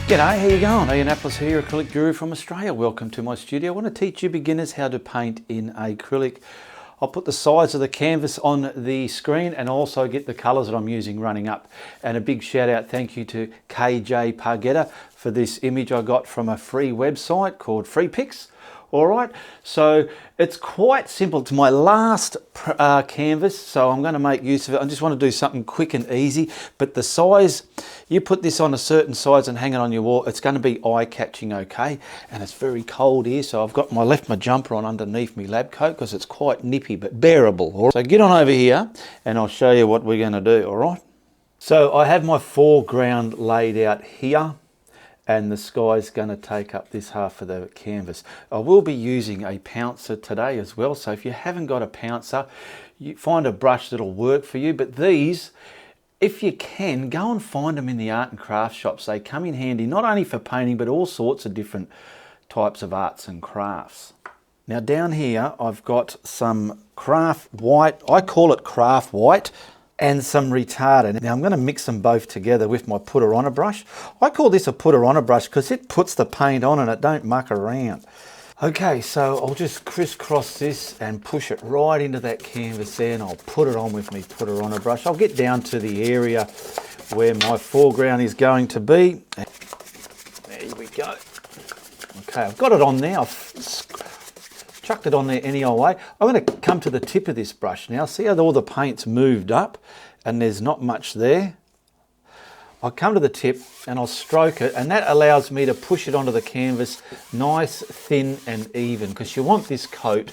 G'day, how you going? Ian Apples here, acrylic guru from Australia. Welcome to my studio. I want to teach you beginners how to paint in acrylic. I'll put the size of the canvas on the screen and also get the colours that I'm using running up. And a big shout out thank you to Kjpargeter for this image I got from a free website called Free Picks. All right, so it's quite simple. It's my last canvas, so I'm going to make use of it. I just want to do something quick and easy, but the size, you put this on a certain size and hang it on your wall, it's going to be eye-catching, okay? And it's very cold here, so I've got left my jumper on underneath my lab coat because it's quite nippy, but bearable. All right? So get on over here and I'll show you what we're going to do, all right? So I have my foreground laid out here, and the sky's going to take up this half of the canvas. I will be using a pouncer today as well, so if you haven't got a pouncer, you find a brush that'll work for you. But these, if you can, go and find them in the art and craft shops. They come in handy not only for painting but all sorts of different types of arts and crafts. Now down here I've got some craft white, I call it craft white, and some retardant. Now I'm going to mix them both together with my putter on a brush. I call this a putter on a brush because it puts the paint on and it don't muck around. Okay, so I'll just crisscross this and push it right into that canvas there, and I'll put it on with me putter on a brush. I'll get down to the area where my foreground is going to be. There we go. Okay, I've got it on there. Chucked it on there any old way. I'm going to come to the tip of this brush now. See how all the paint's moved up and there's not much there? I'll come to the tip and I'll stroke it, and that allows me to push it onto the canvas nice, thin and even, because you want this coat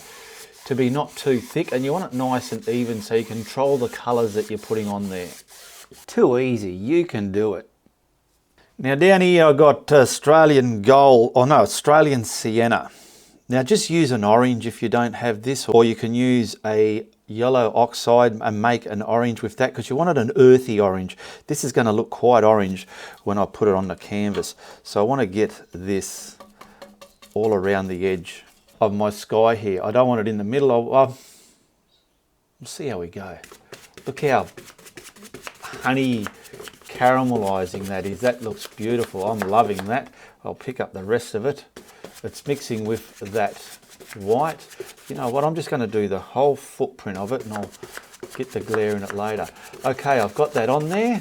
to be not too thick and you want it nice and even so you control the colours that you're putting on there. Too easy, you can do it. Now down here I've got Australian Sienna. Now just use an orange if you don't have this, or you can use a yellow oxide and make an orange with that because you want it an earthy orange. This is going to look quite orange when I put it on the canvas. So I want to get this all around the edge of my sky here. I don't want it in the middle. We'll see how we go. Look how honey caramelizing that is. That looks beautiful. I'm loving that. I'll pick up the rest of it. It's mixing with that white. You know what, I'm just going to do the whole footprint of it and I'll get the glare in it later. Okay, I've got that on there.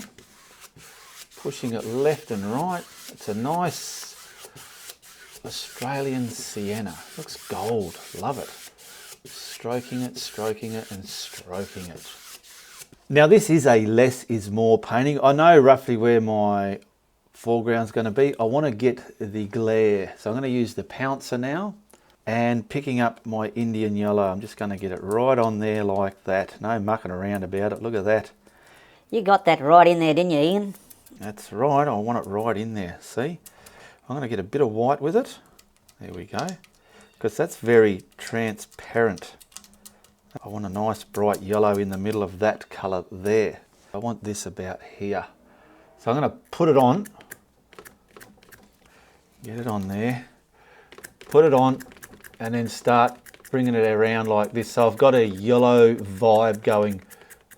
Pushing it left and right. It's a nice Australian sienna. Looks gold, love it. Stroking it and stroking it. Now this is a less is more painting. I know roughly where my foreground's going to be. I want to get the glare, so I'm going to use the pouncer now and picking up my Indian yellow. I'm just going to get it right on there like that. No mucking around about it. Look at that. You got that right in there, didn't you, Ian? That's right. I want it right in there. See, I'm going to get a bit of white with it. There we go, because that's very transparent. I want a nice bright yellow in the middle of that colour there. I want this about here. So I'm going to put it on. Get it on there, put it on, and then start bringing it around like this. So I've got a yellow vibe going.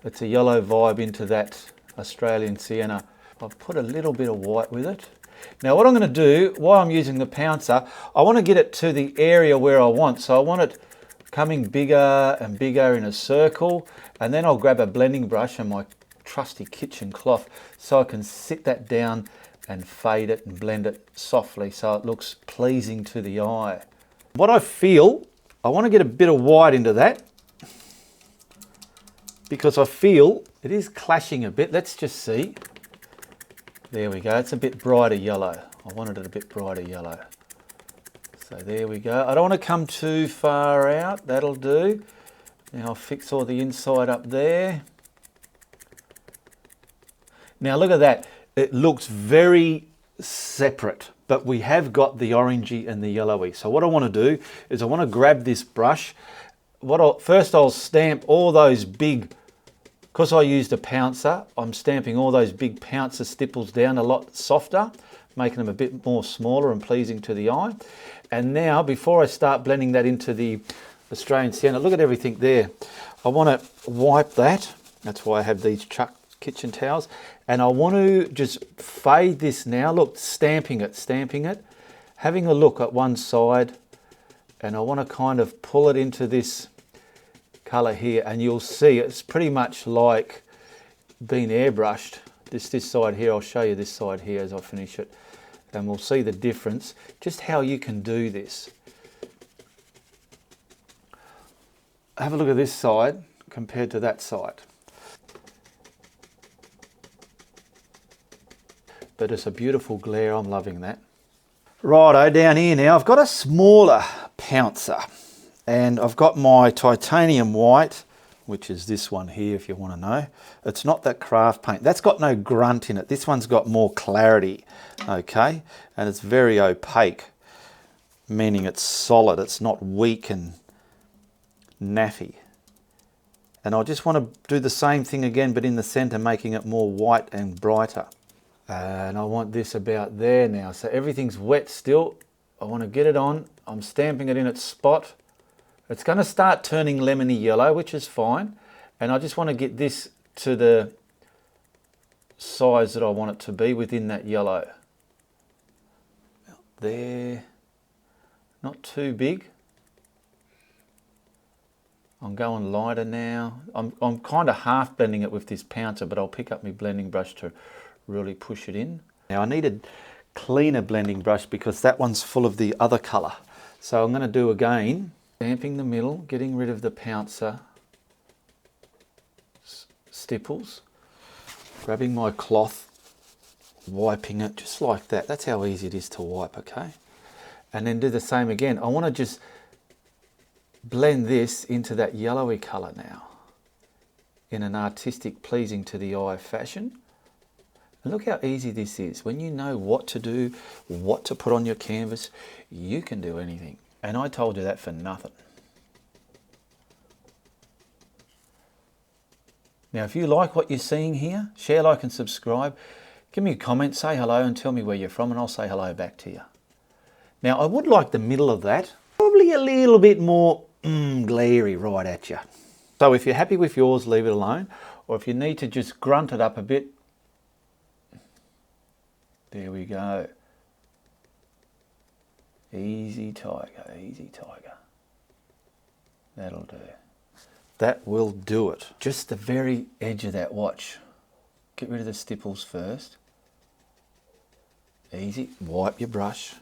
It's a yellow vibe into that Australian sienna. I've put a little bit of white with it. Now what I'm going to do, while I'm using the pouncer, I want to get it to the area where I want. So I want it coming bigger and bigger in a circle, and then I'll grab a blending brush and my trusty kitchen cloth so I can sit that down and fade it and blend it softly so it looks pleasing to the eye. What I feel, I want to get a bit of white into that because I feel it is clashing a bit. Let's just see. There we go. It's a bit brighter yellow. I wanted it a bit brighter yellow. So there we go. I don't want to come too far out. That'll do. Now I'll fix all the inside up there. Now look at that. It looks very separate, but we have got the orangey and the yellowy. So what I want to do is I want to grab this brush. First I'll stamp all those big, because I used a pouncer, I'm stamping all those big pouncer stipples down a lot softer, making them a bit more smaller and pleasing to the eye. And now, before I start blending that into the Australian sienna, look at everything there. I want to wipe that. That's why I have these kitchen towels. And I want to just fade this now. Look, stamping it, having a look at one side, and I want to kind of pull it into this colour here, and you'll see it's pretty much like being airbrushed. This side here, I'll show you this side here as I finish it, and we'll see the difference, just how you can do this. Have a look at this side compared to that side. But it's a beautiful glare, I'm loving that. Righto, down here now, I've got a smaller pouncer, and I've got my titanium white, which is this one here if you want to know. It's not that craft paint. That's got no grunt in it. This one's got more clarity, okay? And it's very opaque, meaning it's solid. It's not weak and naffy. And I just want to do the same thing again, but in the center, making it more white and brighter. And I want this about there now. So everything's wet still. I want to get it on. I'm stamping it in its spot. It's going to start turning lemony yellow, which is fine. And I just want to get this to the size that I want it to be within that yellow. There. Not too big. I'm going lighter now. I'm kind of half blending it with this pouncer, but I'll pick up my blending brush to really push it in. Now I need a cleaner blending brush because that one's full of the other colour. So I'm going to do again, stamping the middle, getting rid of the pouncer stipples, grabbing my cloth, wiping it just like that. That's how easy it is to wipe, okay? And then do the same again. I want to just blend this into that yellowy colour now in an artistic, pleasing to the eye fashion. And look how easy this is. When you know what to do, what to put on your canvas, you can do anything. And I told you that for nothing. Now, if you like what you're seeing here, share, like and subscribe. Give me a comment, say hello and tell me where you're from, and I'll say hello back to you. Now, I would like the middle of that, probably a little bit more glary right at you. So if you're happy with yours, leave it alone. Or if you need to just grunt it up a bit, there we go. Easy tiger, easy tiger. That'll do. That will do it. Just the very edge of that, watch. Get rid of the stipples first. Easy, wipe your brush.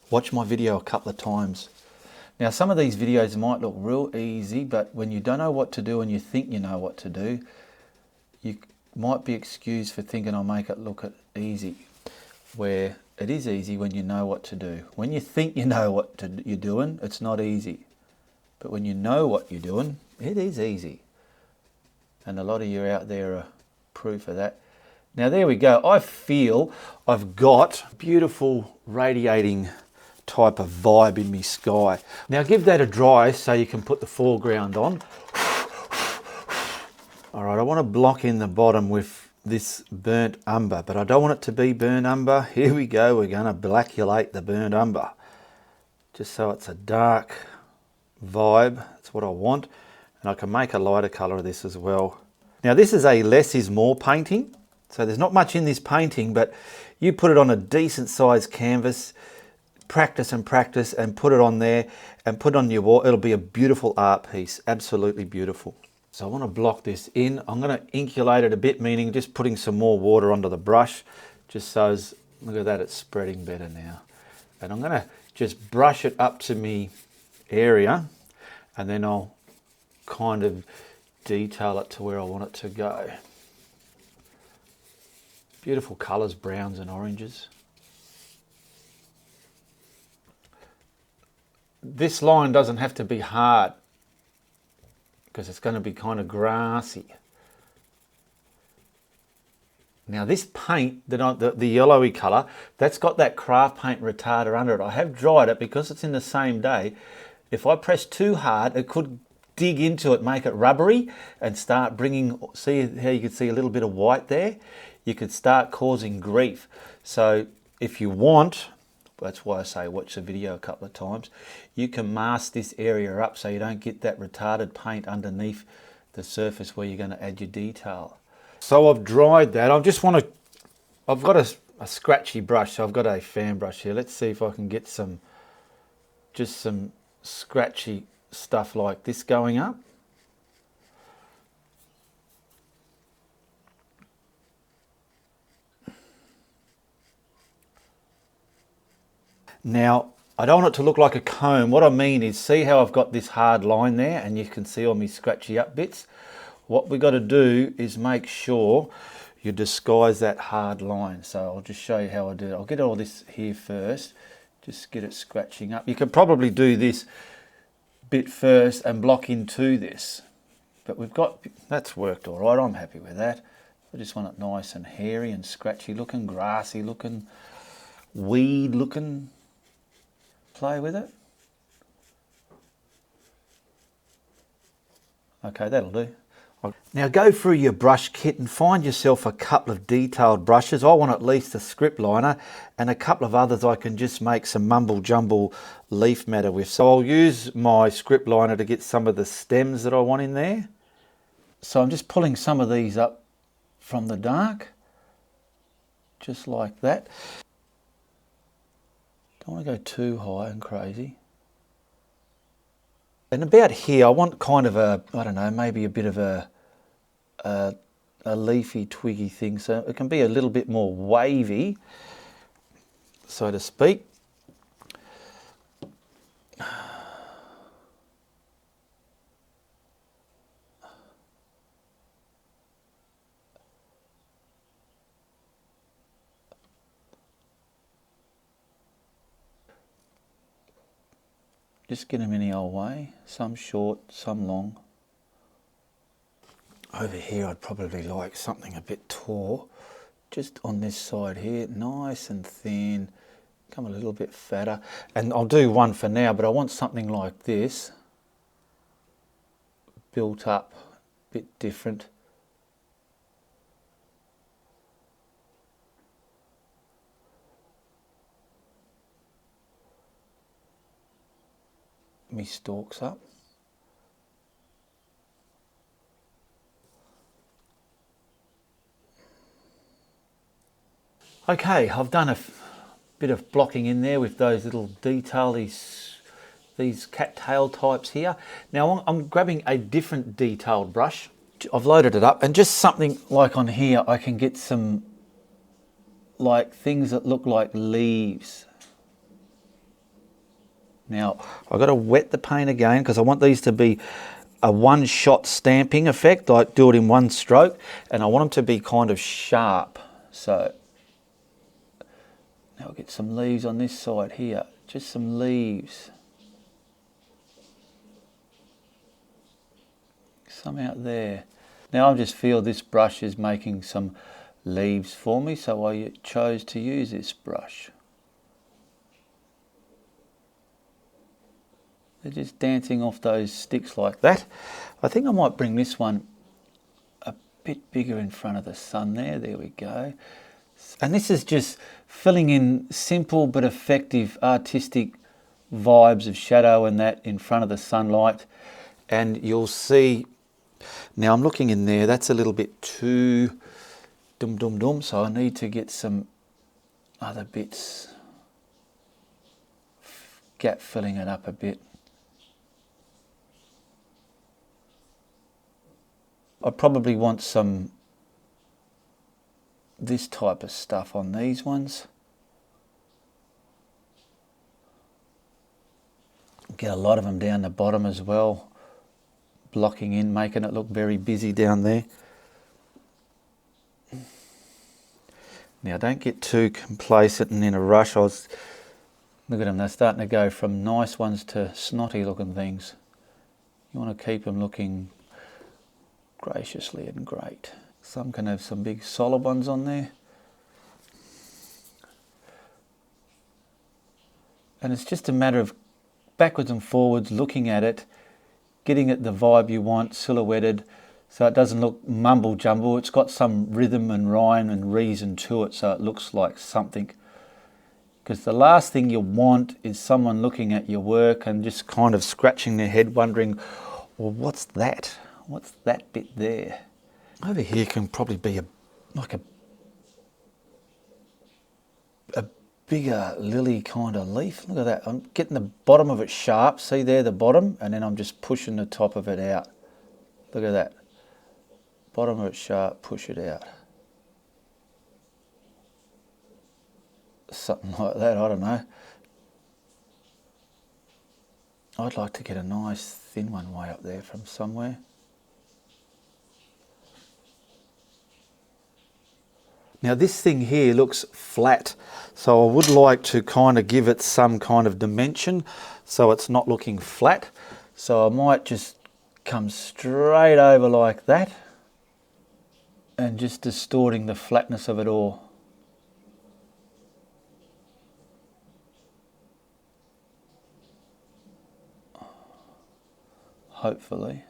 Watch my video a couple of times. Now some of these videos might look real easy, but when you don't know what to do and you think you know what to do, you might be excused for thinking I'll make it look easy, where it is easy when you know what to do. When you think you know what you're doing, it's not easy. But when you know what you're doing, it is easy. And a lot of you out there are proof of that. Now there we go. I feel I've got beautiful radiating type of vibe in my sky. Now give that a dry so you can put the foreground on. All right, I want to block in the bottom with this burnt umber, but I don't want it to be burnt umber. Here we go, we're going to blackulate the burnt umber. Just so it's a dark vibe, that's what I want. And I can make a lighter colour of this as well. Now this is a less is more painting, so there's not much in this painting, but you put it on a decent sized canvas, practice and practice, and put it on there and put it on your wall. It'll be a beautiful art piece, absolutely beautiful. So I want to block this in. I'm going to inculate it a bit, meaning just putting some more water onto the brush, just so as, look at that, it's spreading better now. And I'm going to just brush it up to me area, and then I'll kind of detail it to where I want it to go. Beautiful colours, browns and oranges. This line doesn't have to be hard because it's going to be kind of grassy. Now this paint, the yellowy colour, that's got that craft paint retarder under it. I have dried it because it's in the same day. If I press too hard, it could dig into it, make it rubbery, and start bringing, see how you can see a little bit of white there? You could start causing grief. So if you want, that's why I say watch the video a couple of times, you can mask this area up so you don't get that retarded paint underneath the surface where you're going to add your detail. So I've dried that. I've got a scratchy brush, so I've got a fan brush here. Let's see if I can get just some scratchy stuff like this going up. Now, I don't want it to look like a comb. What I mean is, see how I've got this hard line there, and you can see all my scratchy up bits? What we've got to do is make sure you disguise that hard line. So I'll just show you how I do it. I'll get all this here first, just get it scratching up. You could probably do this bit first and block into this, but that's worked all right. I'm happy with that. I just want it nice and hairy and scratchy looking, grassy looking, weed looking. Play with it. Okay, that'll do. Now go through your brush kit and find yourself a couple of detailed brushes. I want at least a script liner and a couple of others I can just make some mumble jumble leaf matter with. So I'll use my script liner to get some of the stems that I want in there. So I'm just pulling some of these up from the dark, just like that. Don't want to go too high and crazy. And about here, I want kind of a, I don't know, maybe a bit of a leafy, twiggy thing. So it can be a little bit more wavy, so to speak. Just get them any old way, some short, some long. Over here I'd probably like something a bit tall, just on this side here, nice and thin, come a little bit fatter. And I'll do one for now, but I want something like this, built up, a bit different. Me stalks up. Okay, I've done a bit of blocking in there with those little detail, these cattail types here. Now I'm grabbing a different detailed brush. I've loaded it up, and just something like on here I can get some like things that look like leaves. Now, I've got to wet the paint again because I want these to be a one-shot stamping effect, like do it in one stroke, and I want them to be kind of sharp. So, now I'll get some leaves on this side here, just some leaves. Some out there. Now I just feel this brush is making some leaves for me, so I chose to use this brush. They're just dancing off those sticks like that. I think I might bring this one a bit bigger in front of the sun there. There we go. And this is just filling in simple but effective artistic vibes of shadow and that in front of the sunlight. And you'll see, now I'm looking in there, that's a little bit too dum-dum-dum, so I need to get some other bits, gap filling it up a bit. I probably want some this type of stuff on these ones. Get a lot of them down the bottom as well, blocking in, making it look very busy down there. Now don't get too complacent and in a rush. Look at them, they're starting to go from nice ones to snotty looking things. You want to keep them looking graciously and great. Some can have some big solid ones on there. And it's just a matter of backwards and forwards, looking at it, getting it the vibe you want, silhouetted, so it doesn't look mumble jumble. It's got some rhythm and rhyme and reason to it, so it looks like something. Because the last thing you want is someone looking at your work and just kind of scratching their head wondering, well, what's that? What's that bit there? Over here can probably be like a bigger lily kind of leaf. Look at that. I'm getting the bottom of it sharp. See there, the bottom, and then I'm just pushing the top of it out. Look at that. Bottom of it sharp, push it out. Something like that, I don't know. I'd like to get a nice thin one way up there from somewhere. Now this thing here looks flat, so I would like to kind of give it some kind of dimension so it's not looking flat. So I might just come straight over like that and just distorting the flatness of it all. Hopefully.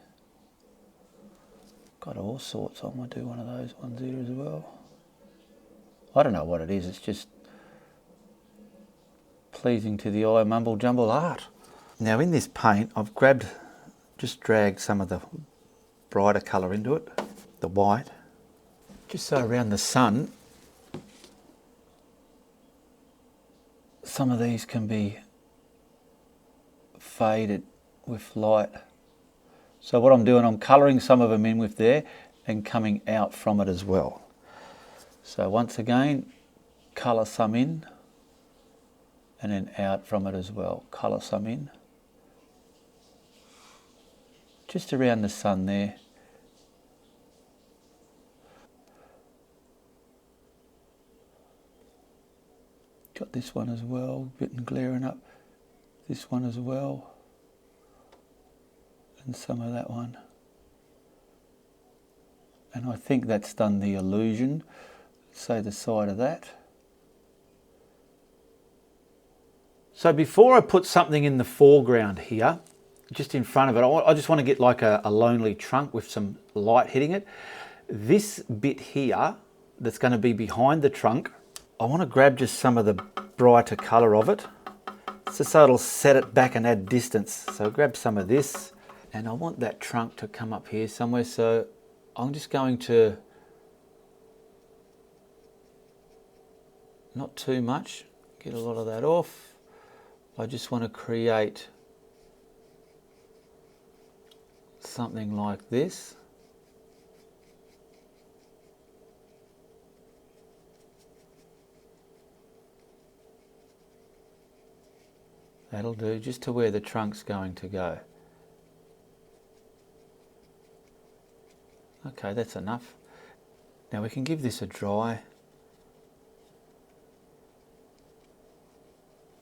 Got all sorts. I might do one of those ones here as well. I don't know what it is, it's just pleasing to the eye, mumble jumble art. Now in this paint I've just dragged some of the brighter colour into it, the white, just so around the sun some of these can be faded with light. So what I'm doing, I'm colouring some of them in with there and coming out from it as well. So once again, colour some in and then out from it as well. Colour some in. Just around the sun there. Got this one as well, a bit glaring up. This one as well. And some of that one. And I think that's done the illusion. Say the side of that. So before I put something in the foreground here, just in front of it, I just want to get like a lonely trunk with some light hitting it. This bit here, that's going to be behind the trunk, I want to grab just some of the brighter colour of it, just so it'll set it back and add distance. So grab some of this, and I want that trunk to come up here somewhere, so I'm just going to, not too much, get a lot of that off. I just want to create something like this. That'll do, just to where the trunk's going to go. Okay, that's enough. Now we can give this a dry.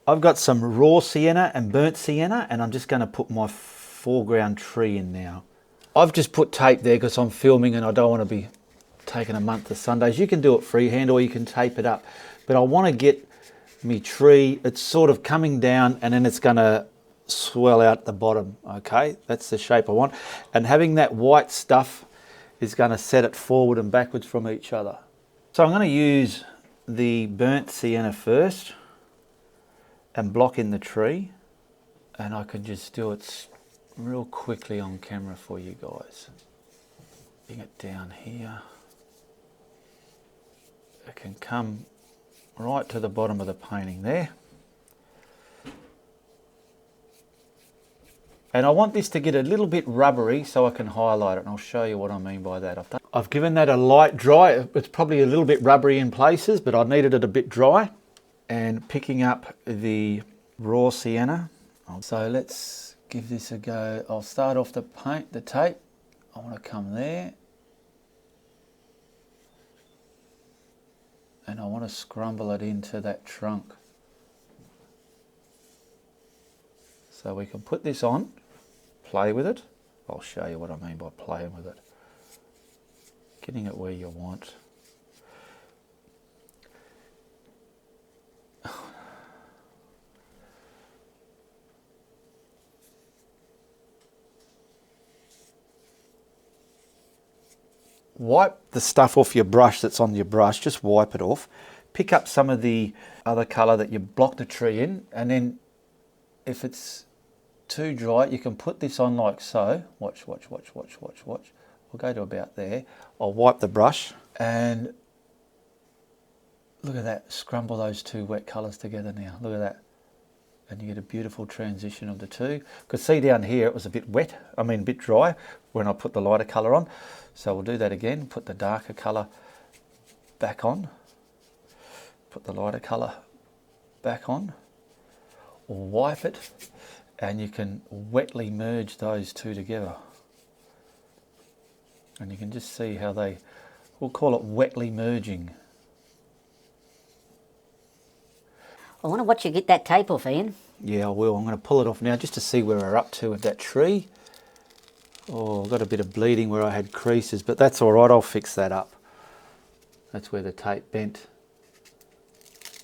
I've got some raw sienna and burnt sienna, and I'm just going to put my foreground tree in now. I've just put tape there because I'm filming and I don't want to be taking a month of Sundays. You can do it freehand or you can tape it up. But I want to get me tree, it's sort of coming down and then it's going to swell out the bottom. Okay, that's the shape I want. And having that white stuff is going to set it forward and backwards from each other. So I'm going to use the burnt sienna first and block in the tree, and I can just do it real quickly on camera for you guys. Bring it down here. It can come right to the bottom of the painting there. And I want this to get a little bit rubbery so I can highlight it, and I'll show you what I mean by that. I've given that a light dry. It's probably a little bit rubbery in places, but I needed it a bit dry. And picking up the raw sienna. So let's give this a go. I'll start off the tape. I want to come there. And I want to scrumble it into that trunk. So we can put this on, play with it. I'll show you what I mean by playing with it. Getting it where you want. Wipe the stuff off your brush that's on your brush, just wipe it off. Pick up some of the other colour that you blocked the tree in, and then if it's too dry, you can put this on like so. Watch, watch, watch, watch, watch, watch. we'll go to about there. I'll wipe the brush and look at that, scrumble those two wet colours together now. Look at that. And you get a beautiful transition of the two. You could see down here it was a bit wet, a bit dry when I put the lighter colour on. So we'll do that again, put the darker colour back on, put the lighter colour back on, or wipe it, and you can wetly merge those two together. And you can just see how we'll call it wetly merging. I wonder what you get that tape off, Ian. Yeah, I will. I'm going to pull it off now just to see where we're up to with that tree. Oh, I've got a bit of bleeding where I had creases, but that's all right. I'll fix that up. That's where the tape bent.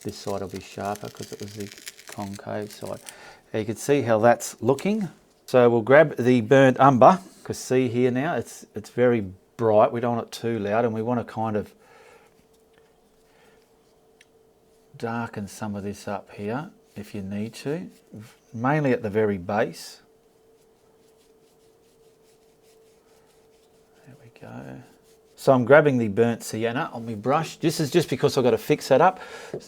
This side will be sharper because it was the concave side. Now you can see how that's looking. So we'll grab the burnt umber, because see here now, it's very bright. We don't want it too loud, and we want to kind of darken some of this up here if you need to, mainly at the very base. There we go. So I'm grabbing the burnt sienna on my brush. This is just because I've got to fix that up,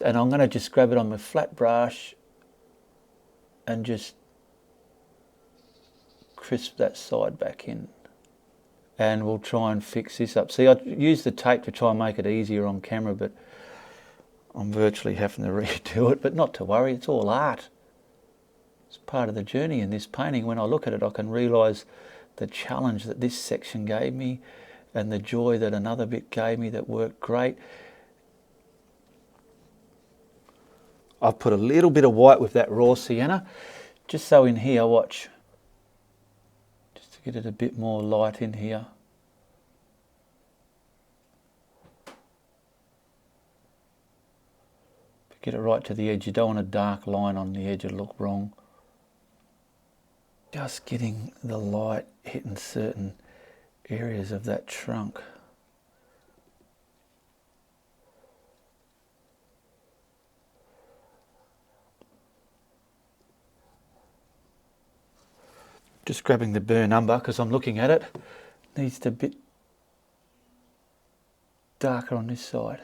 and I'm going to just grab it on my flat brush and just crisp that side back in. And we'll try and fix this up. See, I used the tape to try and make it easier on camera, but I'm virtually having to redo it, but not to worry, it's all art. It's part of the journey in this painting. When I look at it, I can realise the challenge that this section gave me and the joy that another bit gave me that worked great. I've put a little bit of white with that raw sienna, just so in here, watch, just to get it a bit more light in here. Get it right to the edge. You don't want a dark line on the edge, it'll look wrong. Just getting the light hitting certain areas of that trunk. Just grabbing the burn umber because I'm looking at it. Needs to be a bit darker on this side.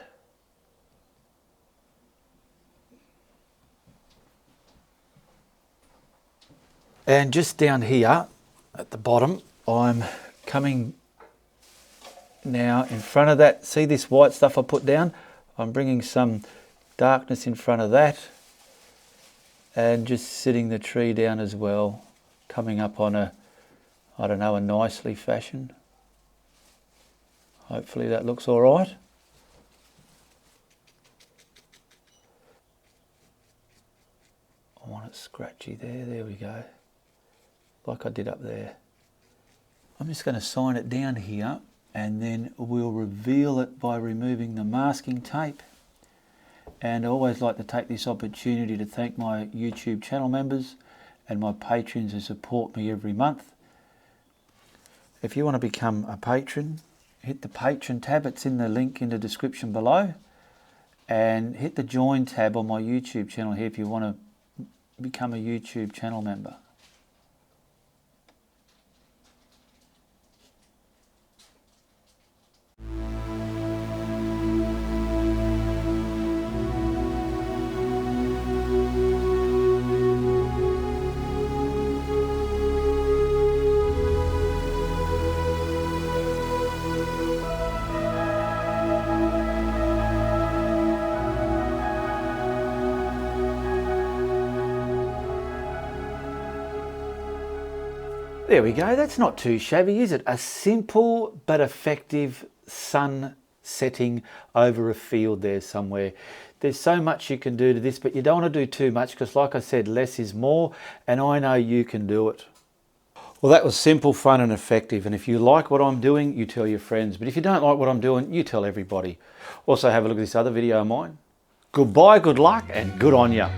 And just down here at the bottom, I'm coming now in front of that. See this white stuff I put down? I'm bringing some darkness in front of that and just sitting the tree down as well, coming up on a, I don't know, a nicely fashion. Hopefully that looks all right. I want it scratchy there we go. Like I did up there. I'm just going to sign it down here and then we'll reveal it by removing the masking tape. And I always like to take this opportunity to thank my YouTube channel members and my patrons who support me every month. If you want to become a patron, hit the patron tab, it's in the link in the description below, and hit the join tab on my YouTube channel here if you want to become a YouTube channel member. There we go, that's not too shabby, is it? A simple but effective sun setting over a field there somewhere. There's so much you can do to this, but you don't want to do too much because, like I said, less is more, and I know you can do it. Well, that was simple, fun and effective, and if you like what I'm doing, you tell your friends, but if you don't like what I'm doing, you tell everybody. Also, have a look at this other video of mine. Goodbye, good luck, and good on ya.